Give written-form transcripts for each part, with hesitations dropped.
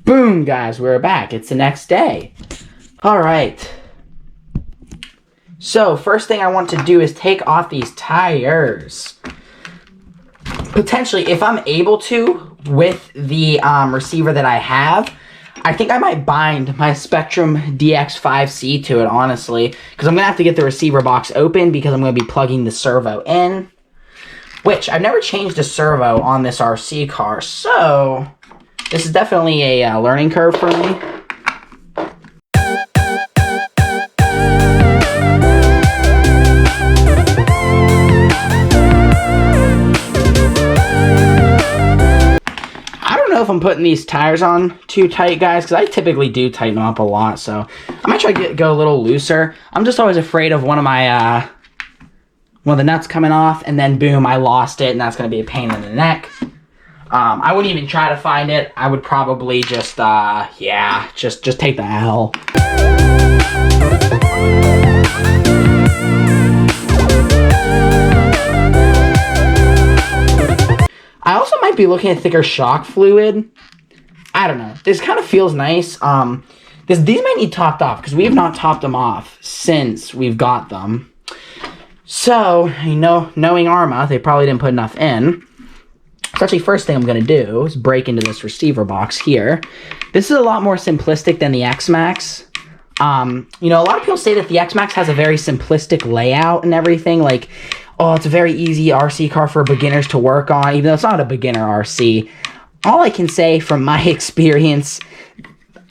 Boom, guys, we're back. It's the next day. All right. So, first thing I want to do is take off these tires. Potentially, if I'm able to, with the receiver that I have, I think I might bind my Spectrum DX5C to it, honestly. Because I'm going to have to get the receiver box open because I'm going to be plugging the servo in. Which, I've never changed a servo on this RC car, so this is definitely a learning curve for me. I don't know if I'm putting these tires on too tight, guys, because I typically do tighten them up a lot, so I might try to go a little looser. I'm just always afraid of one of the nuts coming off, and then boom, I lost it, and that's going to be a pain in the neck. I wouldn't even try to find it. I would probably just, just take the L. I also might be looking at thicker shock fluid. I don't know. This kind of feels nice. These might need topped off, because we have not topped them off since we've got them. So, knowing Arrma, they probably didn't put enough in. So actually, first thing I'm going to do is break into this receiver box here. This is a lot more simplistic than the X-Max. A lot of people say that the X-Max has a very simplistic layout and everything. Like, oh, it's a very easy RC car for beginners to work on, even though it's not a beginner RC. All I can say from my experience,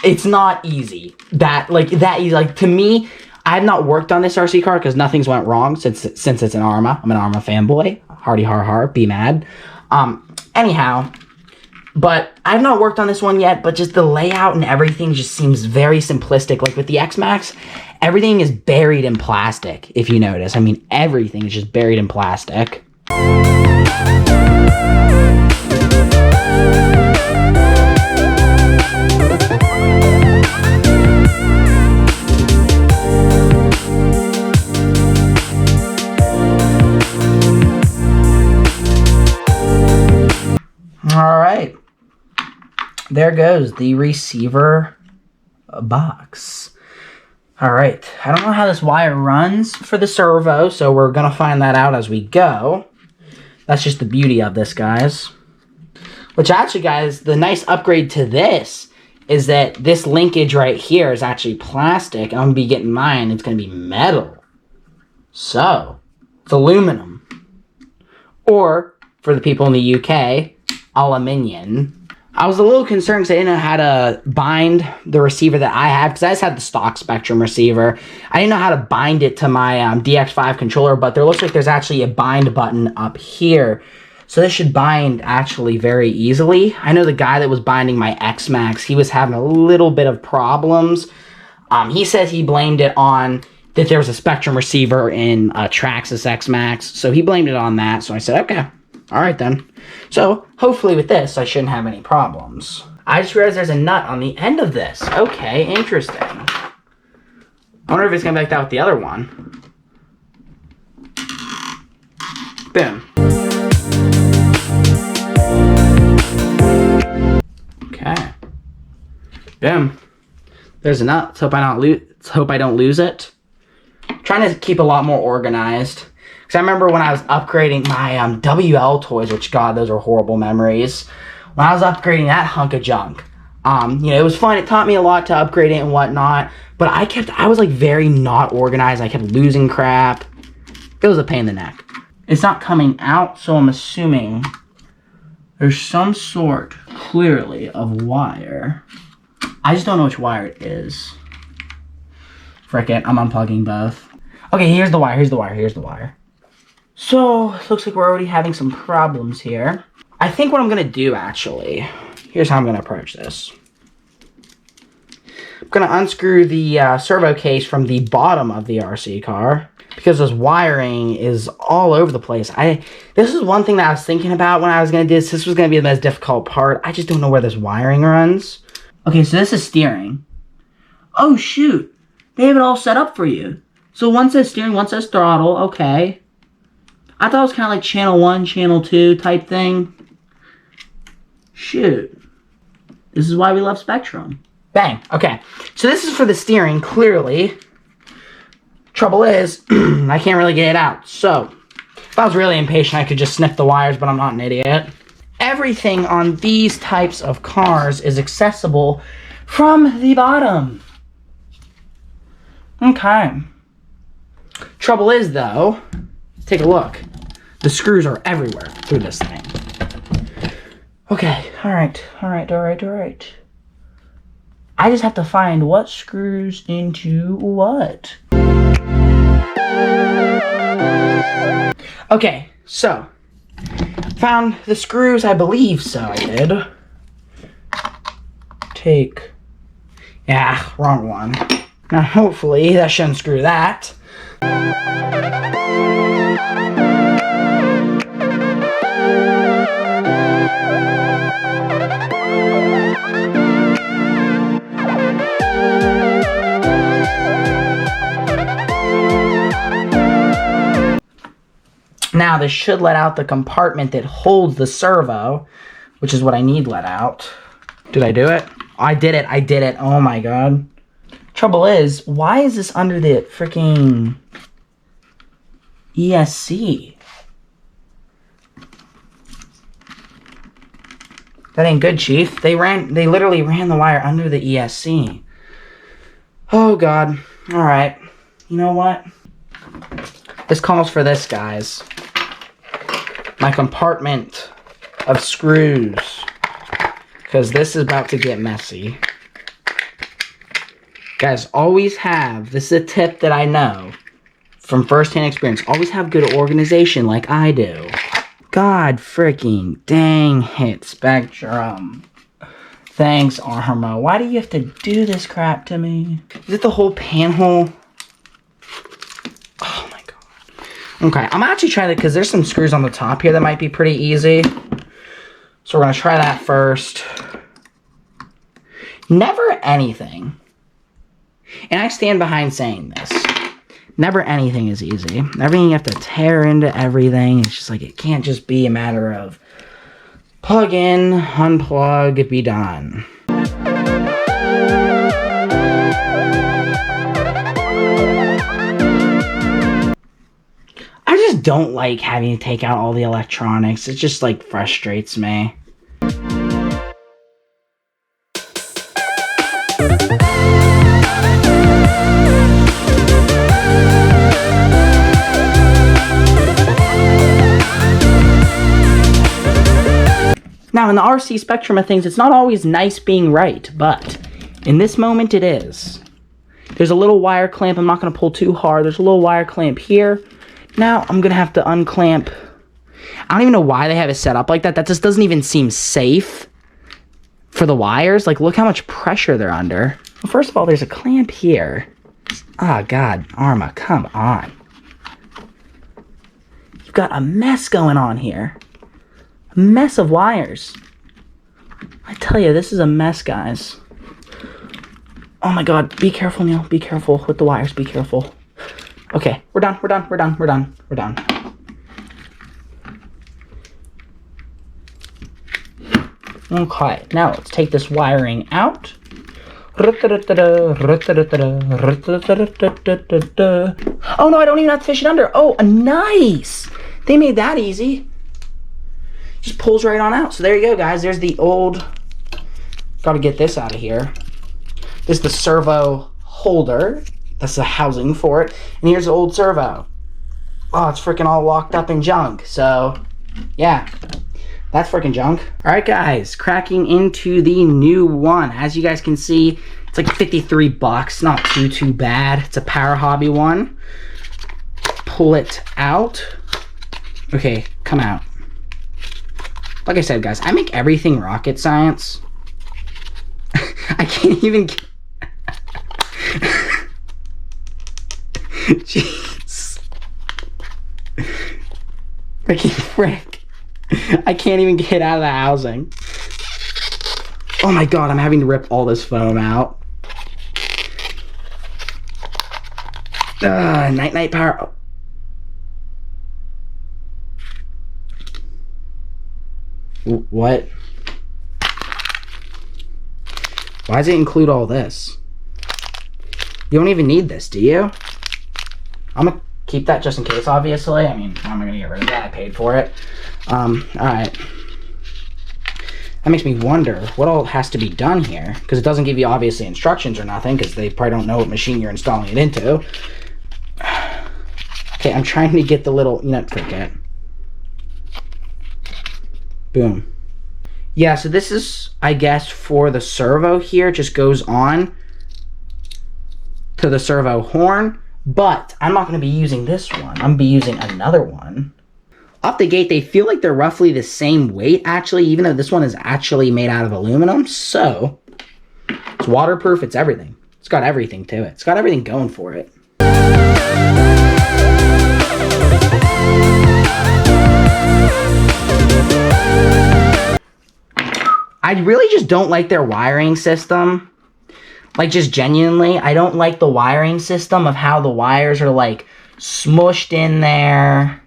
it's not easy. That easy. Like, to me, I have not worked on this RC car because nothing's went wrong since it's an Arrma. I'm an Arrma fanboy. Hardy har har, be mad. Anyhow, but I've not worked on this one yet, but just the layout and everything just seems very simplistic. Like with the X-Max, everything is buried in plastic, if you notice. I mean, everything is just buried in plastic. Alright, there goes the receiver box. Alright, I don't know how this wire runs for the servo, so we're going to find that out as we go. That's just the beauty of this, guys. Which actually, guys, the nice upgrade to this is that this linkage right here is actually plastic, and I'm going to be getting mine, it's going to be metal. So, it's aluminum. Or, for the people in the UK, aluminium. I was a little concerned because I didn't know how to bind the receiver that I have, because I just had the stock Spectrum receiver. I didn't know how to bind it to my DX5 controller, but there looks like there's actually a bind button up here. So this should bind actually very easily. I know the guy that was binding my X-Max, he was having a little bit of problems. He says he blamed it on that there was a Spectrum receiver in Traxxas X-Max, so he blamed it on that. So I said, okay. Alright then. So, hopefully with this, I shouldn't have any problems. I just realized there's a nut on the end of this. Okay, interesting. I wonder if it's going to be like that with the other one. Boom. Okay. Boom. There's a nut. Let's hope I don't lose it. I'm trying to keep a lot more organized. Because I remember when I was upgrading my WL toys, which, God, those are horrible memories. When I was upgrading that hunk of junk, it was fun. It taught me a lot to upgrade it and whatnot. But I was like very not organized. I kept losing crap. It was a pain in the neck. It's not coming out, so I'm assuming there's some sort, clearly, of wire. I just don't know which wire it is. Frick it, I'm unplugging both. Okay, here's the wire. So, looks like we're already having some problems here. I think what I'm going to do, actually, here's how I'm going to approach this. I'm going to unscrew the servo case from the bottom of the RC car, because this wiring is all over the place. This is one thing that I was thinking about when I was going to do this. This was going to be the most difficult part. I just don't know where this wiring runs. Okay, so this is steering. Oh, shoot. They have it all set up for you. So one says steering, one says throttle. Okay. I thought it was kind of like channel 1, channel 2 type thing. Shoot. This is why we love Spectrum. Bang. Okay. So this is for the steering, clearly. Trouble is, I can't really get it out. So, if I was really impatient, I could just snip the wires, but I'm not an idiot. Everything on these types of cars is accessible from the bottom. Okay. Trouble is, though, take a look. The screws are everywhere through this thing. Okay, alright. I just have to find what screws into what. Okay, so, found the screws, I believe so, I did. Wrong one. Now, hopefully, that shouldn't screw that. Now, this should let out the compartment that holds the servo, which is what I need let out. Did I do it? I did it. Oh my god. Trouble is, why is this under the freaking ESC? That ain't good, Chief. They literally ran the wire under the ESC. Oh god. Alright. You know what? This calls for this, guys. My compartment of screws. Because this is about to get messy. Guys, always have, this is a tip that I know from first-hand experience, always have good organization like I do. God freaking dang it, Spectrum. Thanks, Arrma. Why do you have to do this crap to me? Is it the whole panhole? Oh my god. Okay, I'm actually trying to, because there's some screws on the top here that might be pretty easy. So we're going to try that first. Never anything. And I stand behind saying this. Never anything is easy. Everything you have to tear into everything. It's just like, it can't just be a matter of plug in, unplug, be done. I just don't like having to take out all the electronics. It just like frustrates me. Now, in the RC spectrum of things, it's not always nice being right, but in this moment it is. There's a little wire clamp. I'm not going to pull too hard. There's a little wire clamp here. Now, I'm going to have to unclamp. I don't even know why they have it set up like that. That just doesn't even seem safe for the wires. Like, look how much pressure they're under. Well, first of all, there's a clamp here. Oh, God. Arrma, come on. You've got a mess going on here. A mess of wires. I tell you, this is a mess, guys. Oh my god, be careful, Neil. Be careful with the wires, be careful. Okay, we're done. Okay, now let's take this wiring out. Oh no, I don't even have to fish it under. Oh, nice! They made that easy. Just pulls right on out. So there you go, guys. There's the old... Gotta get this out of here. This is the servo holder. That's the housing for it. And here's the old servo. Oh, it's freaking all locked up in junk. So, yeah. That's freaking junk. Alright, guys. Cracking into the new one. As you guys can see, it's like 53 bucks. Not too bad. It's a Power Hobby one. Pull it out. Okay, come out. Like I said, guys, I make everything rocket science. I can't even... Jeez. Freaking frick. I can't even get out of the housing. Oh my god, I'm having to rip all this foam out. Night power... What? Why does it include all this? You don't even need this, do you? I'm gonna keep that just in case, obviously. I mean, how am I gonna get rid of that? I paid for it. Alright. That makes me wonder what all has to be done here, because it doesn't give you obviously instructions or nothing, because they probably don't know what machine you're installing it into. Okay, I'm trying to get the little, forget. Boom. Yeah, so this is, I guess, for the servo here. It just goes on to the servo horn, but I'm not going to be using this one. I'm going to be using another one. Off the gate, they feel like they're roughly the same weight, actually, even though this one is actually made out of aluminum. So, it's waterproof, it's everything. It's got everything to it. It's got everything going for it. I really just don't like their wiring system. Like, just genuinely, I don't like the wiring system of how the wires are, like, smushed in there.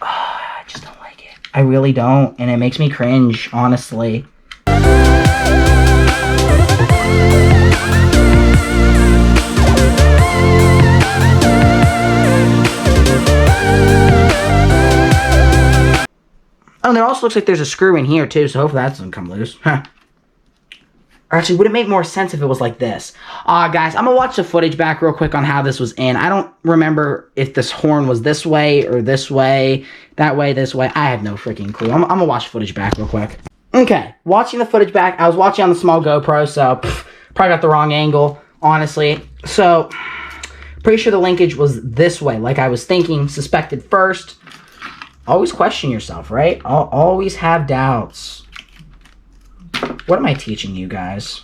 I just don't like it. I really don't, and it makes me cringe, honestly. Oh, and there also looks like there's a screw in here, too, so hopefully that doesn't come loose. Huh. Or actually, would it make more sense if it was like this? Guys, I'm going to watch the footage back real quick on how this was in. I don't remember if this horn was this way or this way, that way, this way. I have no freaking clue. I'm going to watch footage back real quick. Okay, watching the footage back. I was watching on the small GoPro, so probably got the wrong angle, honestly. So, pretty sure the linkage was this way, like I was thinking, suspected first. Always question yourself, right? Always have doubts. What am I teaching you guys?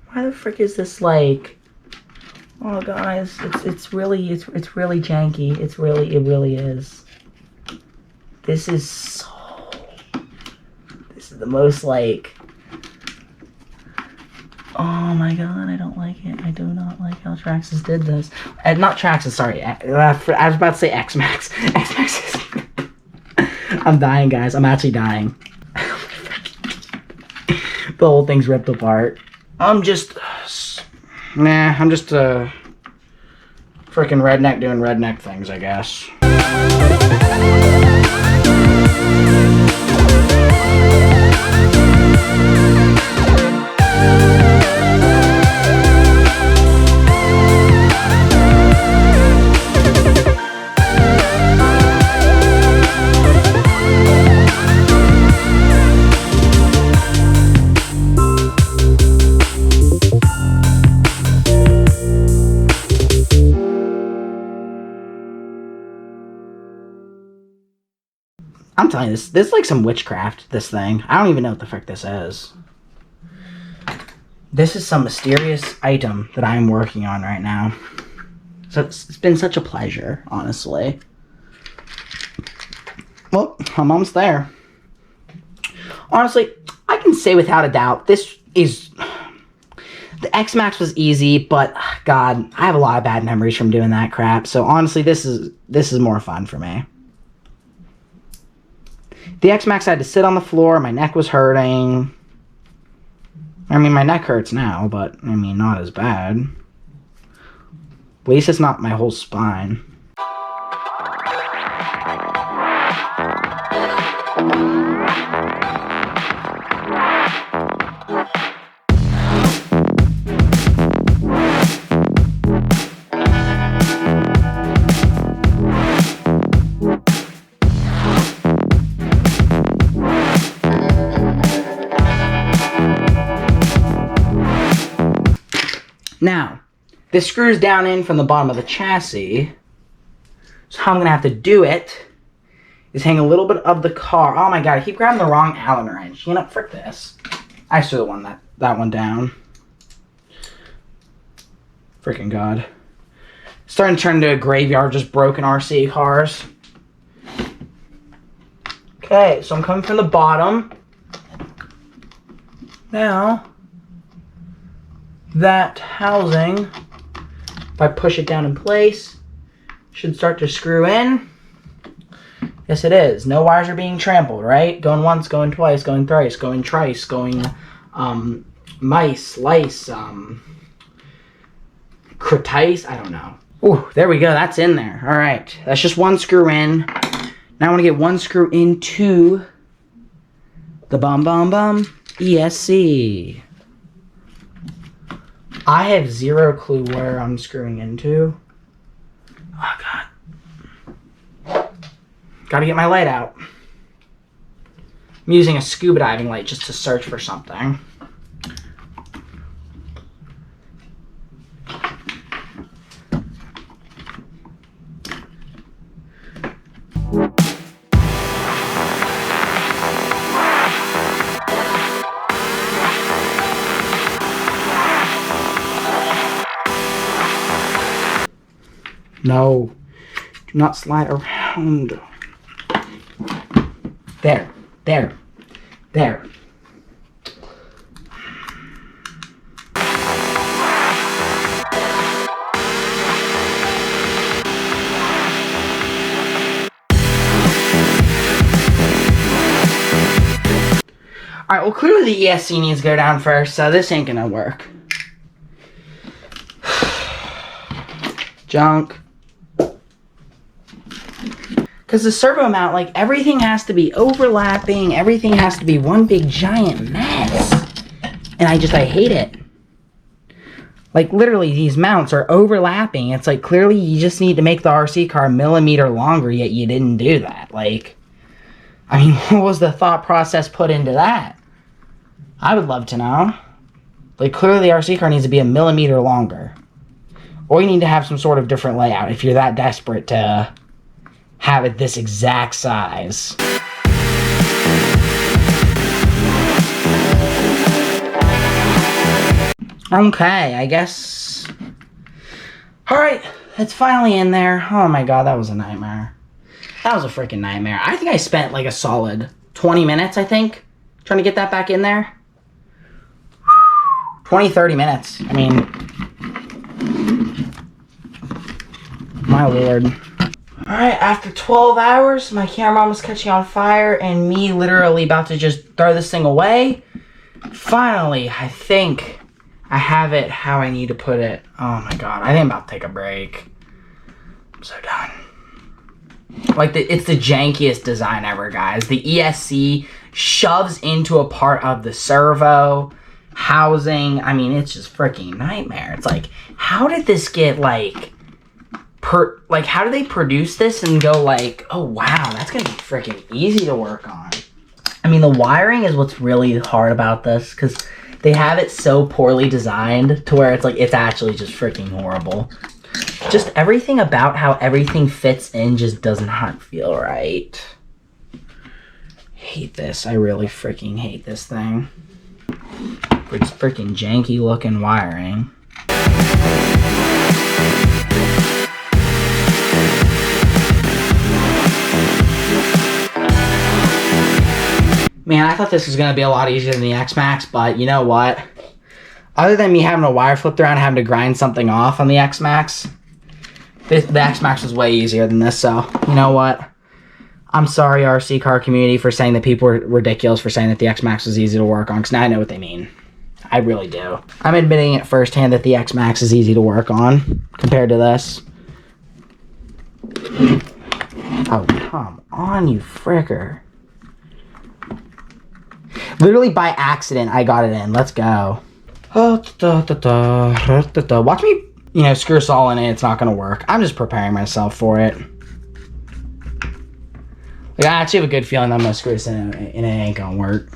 Why the frick is this like? Oh, guys, it's really janky. It really is. This is the most like. Oh my god, I don't like it. I do not like how Traxxas did this. Not Traxxas, sorry. I was about to say X-Max. X-Max is... I'm dying, guys. I'm actually dying. The whole thing's ripped apart. I'm just... I'm just a... freaking redneck doing redneck things, I guess. I'm telling you, this is like some witchcraft, this thing. I don't even know what the frick this is. This is some mysterious item that I'm working on right now. So it's been such a pleasure, honestly. Well, I'm almost there. Honestly, I can say without a doubt, this is... The X-Max was easy, but God, I have a lot of bad memories from doing that crap. So honestly, this is more fun for me. The X-Max I had to sit on the floor, my neck was hurting. I mean, my neck hurts now, but, I mean, not as bad. At least it's not my whole spine. Now, this screws down in from the bottom of the chassis. So how I'm going to have to do it is hang a little bit of the car. Oh my god, I keep grabbing the wrong Allen wrench. You know, frick this. I should have won that one down. Freaking god. Starting to turn into a graveyard of just broken RC cars. Okay, so I'm coming from the bottom. Now, that housing, if I push it down in place, should start to screw in. Yes, it is. No wires are being trampled, right? Going once, going twice, going thrice, going trice, going mice, lice, critice, I don't know. Ooh, there we go. That's in there. All right. That's just one screw in. Now I want to get one screw into the ESC. I have zero clue where I'm screwing into. Oh, God. Gotta get my light out. I'm using a scuba diving light just to search for something. No, do not slide around. There. Alright, well clearly the ESC needs to go down first, so this ain't gonna work. Junk. Because the servo mount, like, everything has to be overlapping. Everything has to be one big giant mess. And I hate it. Like, literally, these mounts are overlapping. It's like, clearly, you just need to make the RC car a millimeter longer, yet you didn't do that. Like, I mean, what was the thought process put into that? I would love to know. Like, clearly, the RC car needs to be a millimeter longer. Or you need to have some sort of different layout if you're that desperate to have it this exact size. Okay, I guess. Alright, it's finally in there. Oh my god, that was a nightmare. That was a freaking nightmare. I think I spent like a solid 20 minutes, I think, trying to get that back in there. 20, 30 minutes. I mean, my lord. Alright, after 12 hours, my camera was catching on fire and me literally about to just throw this thing away. Finally, I think I have it how I need to put it. Oh my god, I think I'm about to take a break. I'm so done. Like, it's the jankiest design ever, guys. The ESC shoves into a part of the servo housing. I mean, it's just freaking nightmare. It's like, how did this get, like, how do they produce this and go like, oh wow, that's gonna be freaking easy to work on? I mean, the wiring is what's really hard about this, because they have it so poorly designed to where it's like, it's actually just freaking horrible. Just everything about how everything fits in just does not feel right. Hate this. I really freaking hate this thing. It's freaking janky looking wiring. Man, I thought this was going to be a lot easier than the X-Max, but you know what? Other than me having a wire flipped around and having to grind something off on the X-Max, the X-Max was way easier than this, so you know what? I'm sorry, RC car community, for saying that people were ridiculous for saying that the X-Max was easy to work on, because now I know what they mean. I really do. I'm admitting it firsthand that the X-Max is easy to work on compared to this. Oh, come on, you fricker. Literally by accident, I got it in. Let's go. Watch me, screw us all in it. It's not going to work. I'm just preparing myself for it. Like, I actually have a good feeling I'm going to screw this in and it ain't going to work.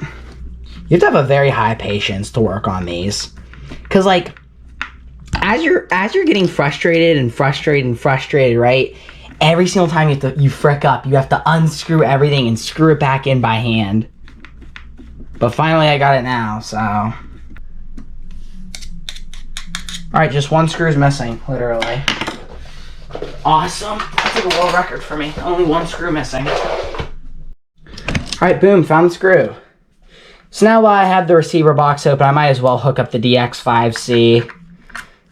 You have to have a very high patience to work on these. Because, like, as you're getting frustrated, right? Every single time you frick up, you have to unscrew everything and screw it back in by hand. But finally, I got it now, so. Alright, just one screw's missing, literally. Awesome. That's like a world record for me. Only one screw missing. Alright, boom, found the screw. So now while I have the receiver box open, I might as well hook up the DX5C.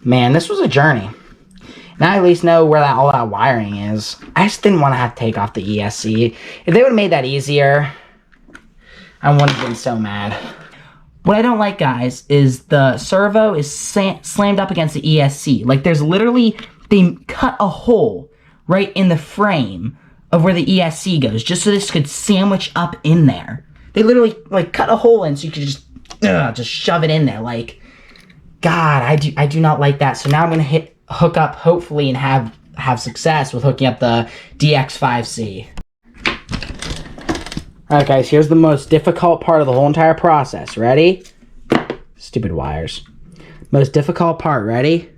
Man, this was a journey. Now I at least know where all that wiring is. I just didn't want to have to take off the ESC. If they would have made that easier, I wouldn't have been so mad. What I don't like, guys, is the servo is slammed up against the ESC. Like, there's literally, they cut a hole right in the frame of where the ESC goes, just so this could sandwich up in there. They literally, like, cut a hole in so you could just shove it in there. Like, God, I do not like that. So now I'm going to hook up, hopefully, and have success with hooking up the DX5C. Alright, guys, here's the most difficult part of the whole entire process. Ready? Stupid wires. Most difficult part, ready?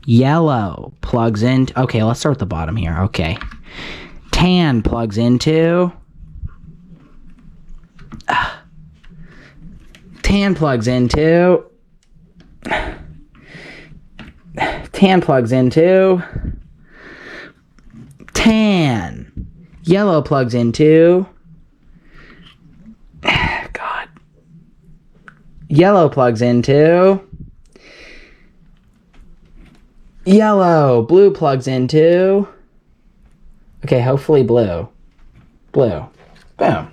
Yellow plugs in. Okay, let's start with the bottom here. Okay. Tan plugs into. Tan plugs into. Tan plugs into. Tan. Yellow plugs into. God. Yellow plugs into. Yellow. Blue plugs into. Okay, hopefully blue. Blue. Boom.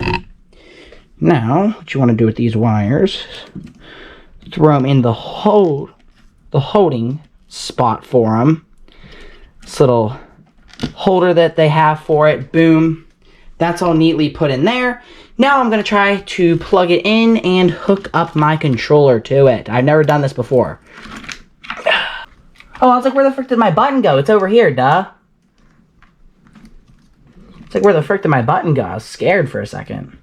Now, what you want to do with these wires, throw them in the holding spot for them. This little holder that they have for it. Boom. That's all neatly put in there. Now I'm going to try to plug it in and hook up my controller to it. I've never done this before. Oh, I was like, where the frick did my button go? It's over here, duh. It's like, where the frick did my button go? I was scared for a second.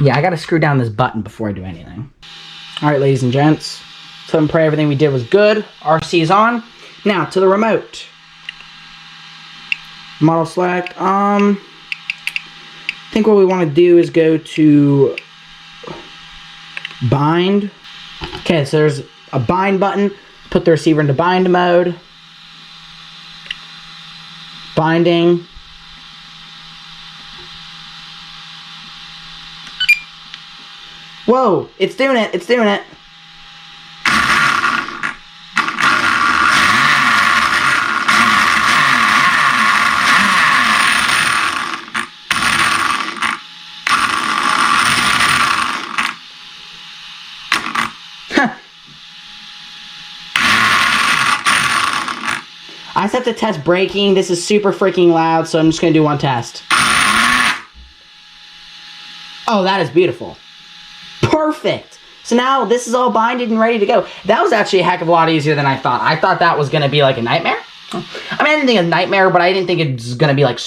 Yeah, I gotta screw down this button before I do anything. Alright, ladies and gents. So I'm pray everything we did was good. RC is on. Now, to the remote. Model select. I think what we want to do is go to bind. Okay, so there's a bind button. Put the receiver into bind mode. Binding. Whoa, it's doing it, it's doing it. I just have to test braking. This is super freaking loud, so I'm just going to do one test. Oh, that is beautiful. Perfect. So now this is all binded and ready to go. That was actually a heck of a lot easier than I thought. I thought that was going to be like a nightmare. I mean, I didn't think a nightmare, but I didn't think it was going to be like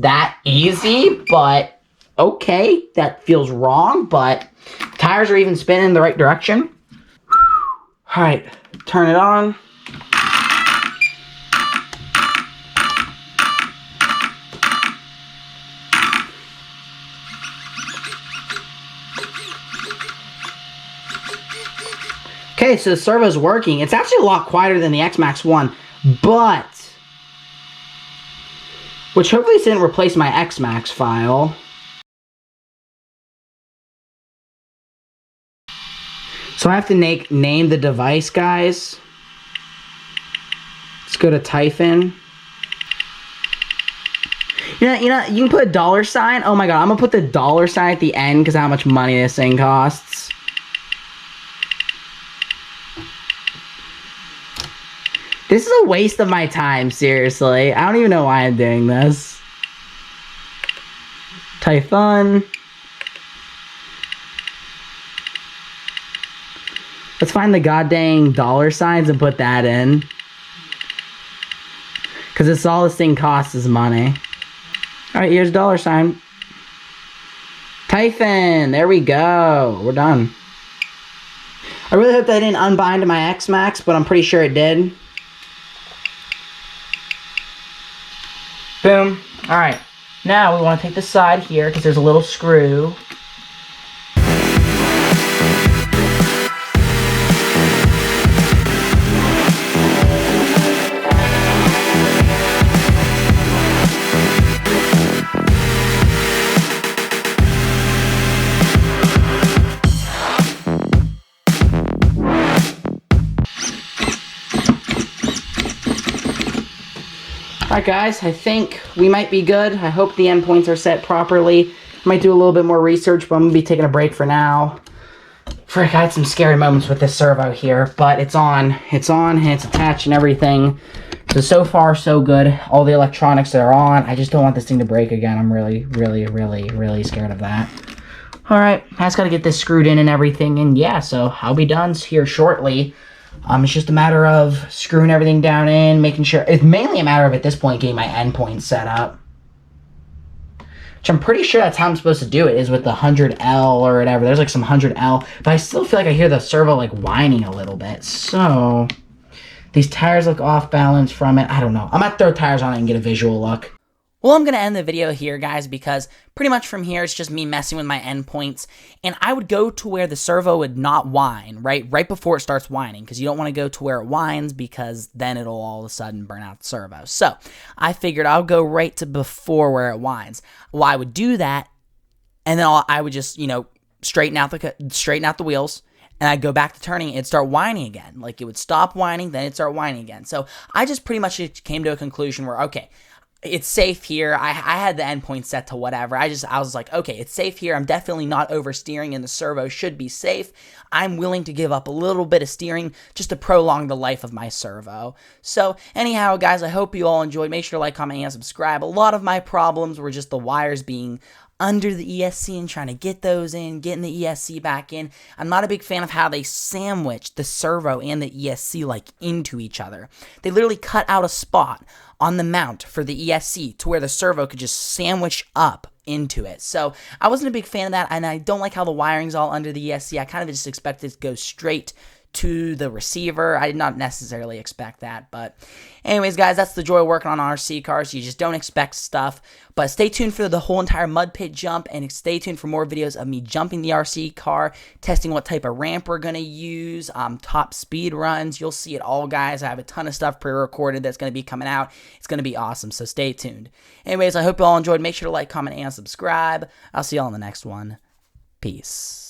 that easy. But okay, that feels wrong, but tires are even spinning in the right direction. All right, turn it on. Okay, so the servo's working. It's actually a lot quieter than the X-Max one, but which hopefully didn't replace my X-Max file. So I have to name the device, guys. Let's go to Typhon. You know, you can put a $sign. Oh my god, I'm gonna put the $sign at the end because how much money this thing costs. This is a waste of my time, seriously. I don't even know why I'm doing this. Typhon. Let's find the goddamn $signs and put that in. Because it's all this thing costs is money. Alright, here's $sign. Typhon! There we go. We're done. I really hope that didn't unbind to my X-Max, but I'm pretty sure it did. Boom. Alright. Now we want to take the side here because there's a little screw. Alright guys, I think we might be good. I hope the endpoints are set properly. I might do a little bit more research, but I'm going to be taking a break for now. Frick, I had some scary moments with this servo here, but it's on, and it's attached and everything. So far, so good. All the electronics are on. I just don't want this thing to break again. I'm really, really, really, really scared of that. Alright, I just got to get this screwed in and everything, and yeah, so I'll be done here shortly. It's just a matter of screwing everything down in, making sure... It's mainly a matter of, at this point, getting my endpoint set up. Which I'm pretty sure that's how I'm supposed to do it, is with the 100L or whatever. There's like some 100L, but I still feel like I hear the servo like whining a little bit. So, these tires look off balance from it. I don't know. I'm going to throw tires on it and get a visual look. Well, I'm going to end the video here, guys, because pretty much from here, it's just me messing with my endpoints. And I would go to where the servo would not whine, right before it starts whining, because you don't want to go to where it whines, because then it'll all of a sudden burn out the servo. So I figured I'll go right to before where it whines. Well, I would do that, and then I would just, straighten out the wheels, and I'd go back to turning, it'd start whining again. Like, it would stop whining, then it'd start whining again. So I just pretty much came to a conclusion where, okay, it's safe here. I had the endpoint set to whatever. I was like, okay, it's safe here. I'm definitely not oversteering, and the servo should be safe. I'm willing to give up a little bit of steering just to prolong the life of my servo. So anyhow, guys, I hope you all enjoyed. Make sure to like, comment, and subscribe. A lot of my problems were just the wires being under the ESC and trying to get those in, getting the ESC back in. I'm not a big fan of how they sandwich the servo and the ESC like into each other. They literally cut out a spot on the mount for the ESC to where the servo could just sandwich up into it. So I wasn't a big fan of that, and I don't like how the wiring's all under the ESC. I kind of just expected it to go straight to the receiver. I did not necessarily expect that, but anyways, guys, that's the joy of working on RC cars. You just don't expect stuff, but stay tuned for the whole entire mud pit jump, and stay tuned for more videos of me jumping the RC car, testing what type of ramp we're going to use, top speed runs. You'll see it all, guys. I have a ton of stuff pre-recorded that's going to be coming out. It's going to be awesome, so stay tuned. Anyways, I hope you all enjoyed. Make sure to like, comment, and subscribe. I'll see you all in the next one. Peace.